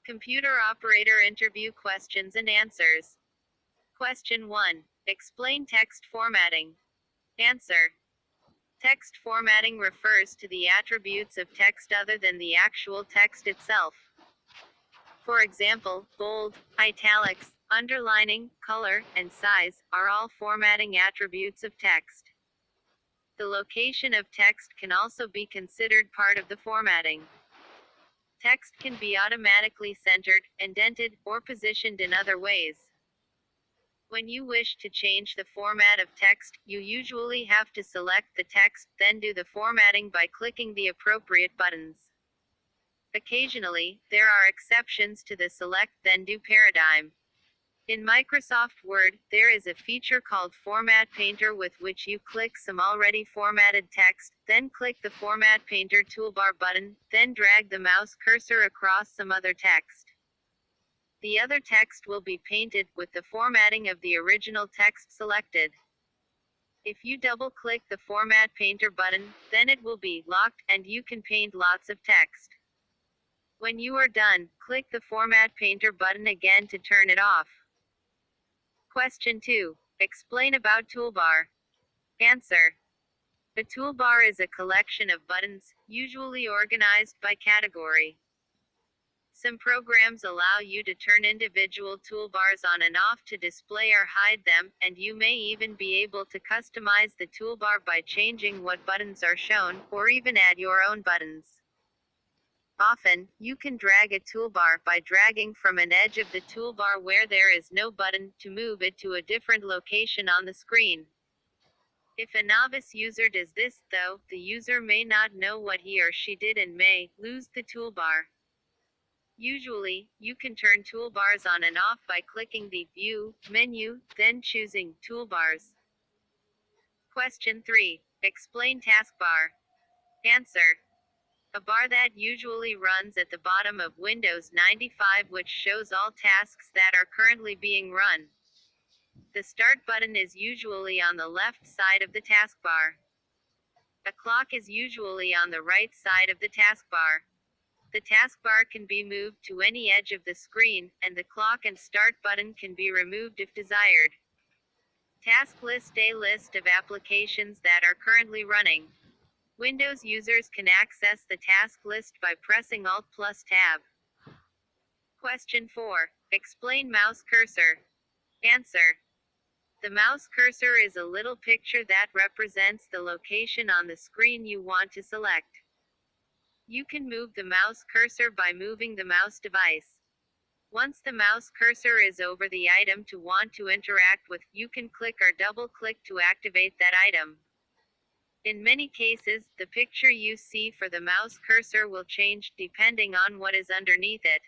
Computer operator interview questions and answers. Question 1. Explain text formatting. Answer. Text formatting refers to the attributes of text other than the actual text itself. For example, bold, italics, underlining, color, and size are all formatting attributes of text. The location of text can also be considered part of the formatting. Text can be automatically centered, indented, or positioned in other ways. When you wish to change the format of text, you usually have to select the text, then do the formatting by clicking the appropriate buttons. Occasionally, there are exceptions to the select then do paradigm. In Microsoft Word, there is a feature called Format Painter with which you click some already formatted text, then click the Format Painter toolbar button, then drag the mouse cursor across some other text. The other text will be painted with the formatting of the original text selected. If you double-click the Format Painter button, then it will be locked, and you can paint lots of text. When you are done, click the Format Painter button again to turn it off. Question 2. Explain about toolbar. Answer. A toolbar is a collection of buttons, usually organized by category. Some programs allow you to turn individual toolbars on and off to display or hide them, and you may even be able to customize the toolbar by changing what buttons are shown, or even add your own buttons. Often, you can drag a toolbar by dragging from an edge of the toolbar where there is no button, to move it to a different location on the screen. If a novice user does this, though, the user may not know what he or she did and may lose the toolbar. Usually, you can turn toolbars on and off by clicking the View menu, then choosing Toolbars. Question 3. Explain taskbar. Answer. A bar that usually runs at the bottom of Windows 95 which shows all tasks that are currently being run. The Start button is usually on the left side of the taskbar. A clock is usually on the right side of the taskbar. The taskbar can be moved to any edge of the screen, and the clock and Start button can be removed if desired. Task list: a list of applications that are currently running. Windows users can access the task list by pressing Alt plus Tab. Question 4. Explain mouse cursor. Answer. The mouse cursor is a little picture that represents the location on the screen you want to select. You can move the mouse cursor by moving the mouse device. Once the mouse cursor is over the item to want to interact with, you can click or double-click to activate that item. In many cases, the picture you see for the mouse cursor will change, depending on what is underneath it.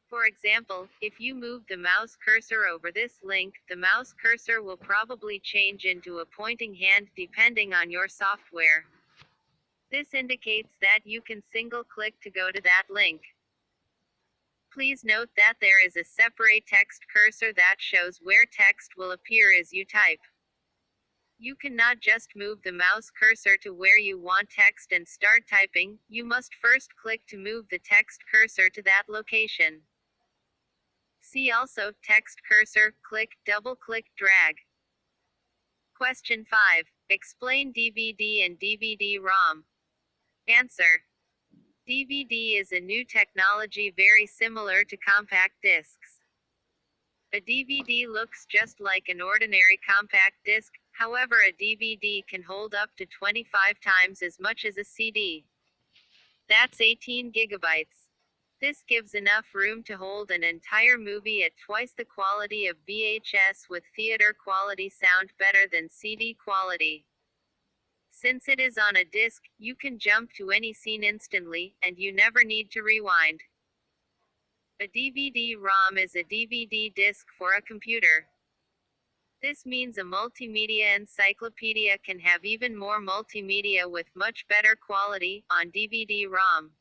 For example, if you move the mouse cursor over this link, the mouse cursor will probably change into a pointing hand depending on your software. This indicates that you can single-click to go to that link. Please note that there is a separate text cursor that shows where text will appear as you type. You cannot just move the mouse cursor to where you want text and start typing, you must first click to move the text cursor to that location. See also, text cursor, click, double-click, drag. Question 5. Explain DVD and DVD-ROM. Answer. DVD is a new technology very similar to compact discs. A DVD looks just like an ordinary compact disc, however a DVD can hold up to 25 times as much as a CD. That's 18 gigabytes. This gives enough room to hold an entire movie at twice the quality of VHS with theater quality sound better than CD quality. Since it is on a disc, you can jump to any scene instantly, and you never need to rewind. A DVD-ROM is a DVD disc for a computer. This means a multimedia encyclopedia can have even more multimedia with much better quality on DVD-ROM.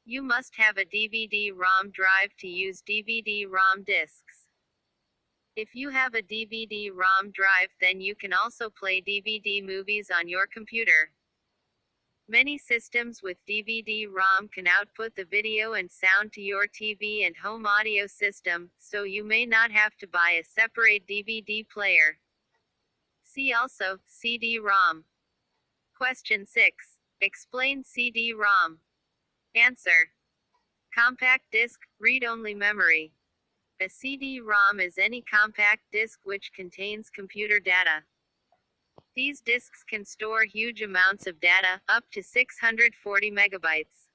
You must have a DVD-ROM drive to use DVD-ROM discs. If you have a DVD-ROM drive, then you can also play DVD movies on your computer. Many systems with DVD-ROM can output the video and sound to your TV and home audio system, so you may not have to buy a separate DVD player. See also, CD-ROM. Question 6. Explain CD-ROM. Answer. Compact disc, read-only memory. A CD-ROM is any compact disc which contains computer data. These disks can store huge amounts of data, up to 640 megabytes.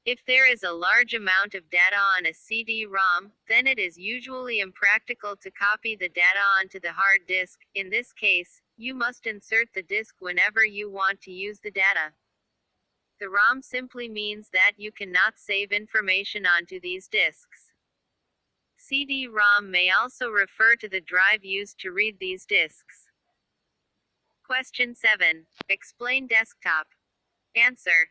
If there is a large amount of data on a CD-ROM, then it is usually impractical to copy the data onto the hard disk. In this case, you must insert the disk whenever you want to use the data. The ROM simply means that you cannot save information onto these disks. CD-ROM may also refer to the drive used to read these disks. Question 7. Explain desktop. Answer.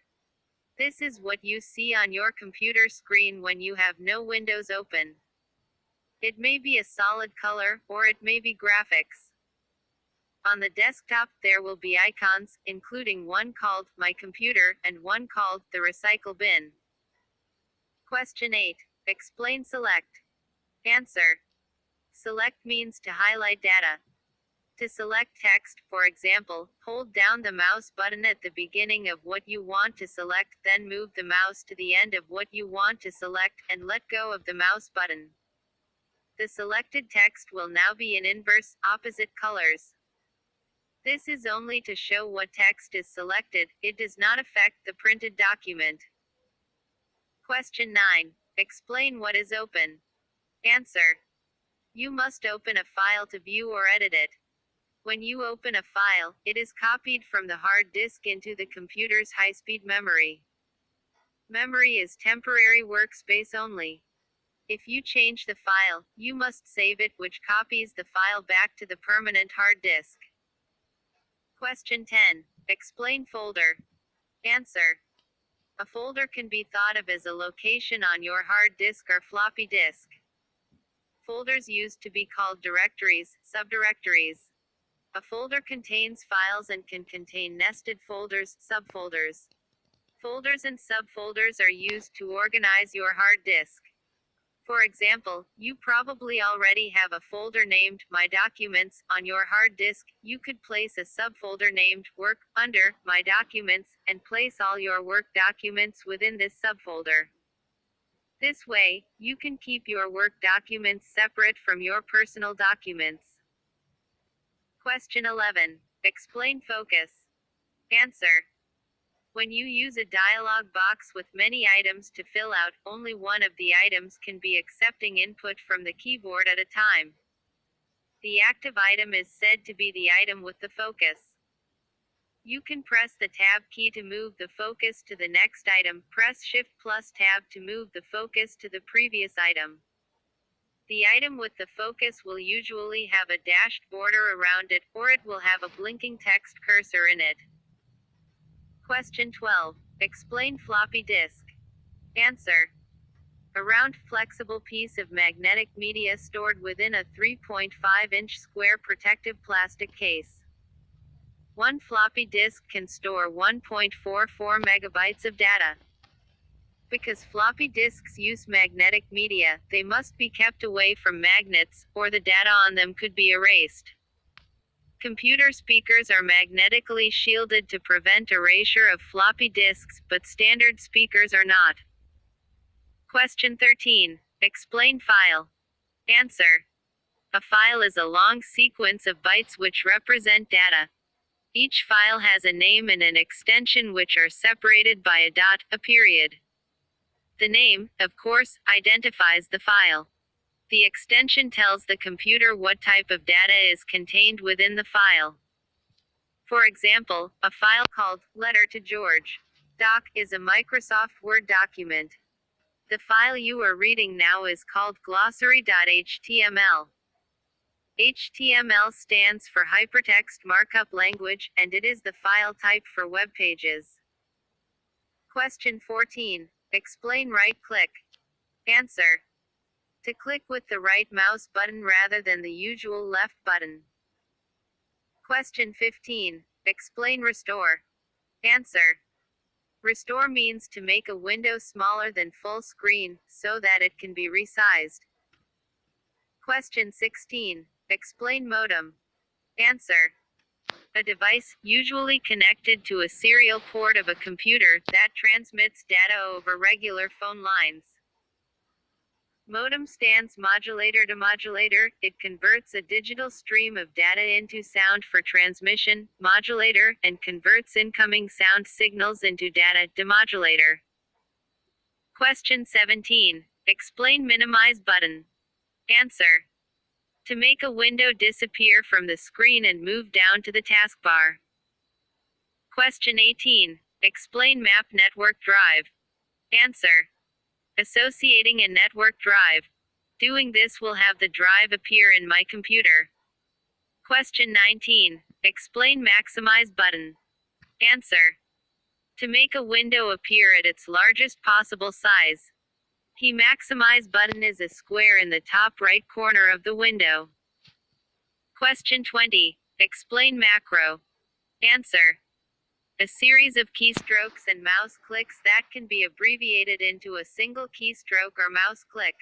This is what you see on your computer screen when you have no windows open. It may be a solid color, or it may be graphics. On the desktop, there will be icons, including one called My Computer, and one called The Recycle Bin. Question 8. Explain select. Answer. Select means to highlight data. To select text, for example, hold down the mouse button at the beginning of what you want to select, then move the mouse to the end of what you want to select, and let go of the mouse button. The selected text will now be in inverse, opposite colors. This is only to show what text is selected, it does not affect the printed document. Question 9. Explain what is open. Answer. You must open a file to view or edit it. When you open a file, it is copied from the hard disk into the computer's high-speed memory. Memory is temporary workspace only. If you change the file, you must save it, which copies the file back to the permanent hard disk. Question 10. Explain folder. Answer. A folder can be thought of as a location on your hard disk or floppy disk. Folders used to be called directories, subdirectories. A folder contains files and can contain nested folders, subfolders. Folders and subfolders are used to organize your hard disk. For example, you probably already have a folder named My Documents on your hard disk. You could place a subfolder named Work under My Documents and place all your work documents within this subfolder. This way, you can keep your work documents separate from your personal documents. Question 11. Explain focus. Answer. When you use a dialog box with many items to fill out, only one of the items can be accepting input from the keyboard at a time. The active item is said to be the item with the focus. You can press the Tab key to move the focus to the next item, press Shift plus Tab to move the focus to the previous item. The item with the focus will usually have a dashed border around it, or it will have a blinking text cursor in it. Question 12. Explain floppy disk. Answer. A round, flexible piece of magnetic media stored within a 3.5-inch square protective plastic case. One floppy disk can store 1.44 megabytes of data. Because floppy disks use magnetic media, they must be kept away from magnets, or the data on them could be erased. Computer speakers are magnetically shielded to prevent erasure of floppy disks, but standard speakers are not. Question 13. Explain file. Answer. A file is a long sequence of bytes which represent data. Each file has a name and an extension which are separated by a dot, a period. The name, of course, identifies the file. The extension tells the computer what type of data is contained within the file. For example, a file called Letter to George. Doc is a Microsoft Word document. The file you are reading now is called glossary.html. HTML stands for Hypertext Markup Language, and it is the file type for web pages. Question 14. Explain right-click. Answer. To click with the right mouse button rather than the usual left button. Question 15. Explain restore. Answer. Restore means to make a window smaller than full screen, so that it can be resized. Question 16. Explain modem. Answer. A device, usually connected to a serial port of a computer, that transmits data over regular phone lines. Modem stands modulator to modulator. It converts a digital stream of data into sound for transmission, modulator, and converts incoming sound signals into data, demodulator. Question 17. Explain minimize button. Answer. To make a window disappear from the screen and move down to the taskbar. Question 18. Explain map network drive. Answer. Associating a network drive. Doing this will have the drive appear in my computer. Question 19. Explain maximize button. Answer. To make a window appear at its largest possible size. The maximize button is a square in the top right corner of the window. Question 20. Explain macro. Answer. A series of keystrokes and mouse clicks that can be abbreviated into a single keystroke or mouse click.